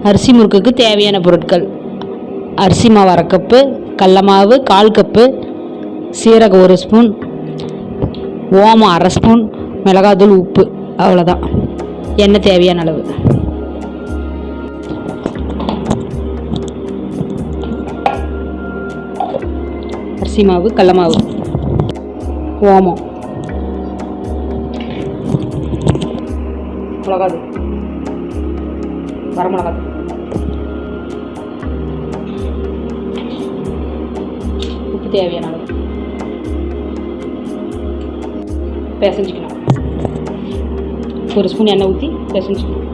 அரிசி முறுக்குக்கு தேவையான பொருட்கள்: அரிசி மாவு 1/2 கப்பு, கடல மாவு 1/4 கப்பு, சீரகம் 1 ஸ்பூன், ஓமம் 1/2 ஸ்பூன், மிளகாத்தூள், உப்பு. அவ்வளோதான். எண்ணெய் தேவையான அளவு. அரிசி மாவு, கடல மாவு, ஓமம், மிளகாத்தூள், வரமிளகாத்தூள், உப்பு தேவையான அளவு. பிசைஞ்சிக்கலாம். 1 ஸ்பூன் எண்ணெய் ஊற்றி பிசைஞ்சிக்கலாம்.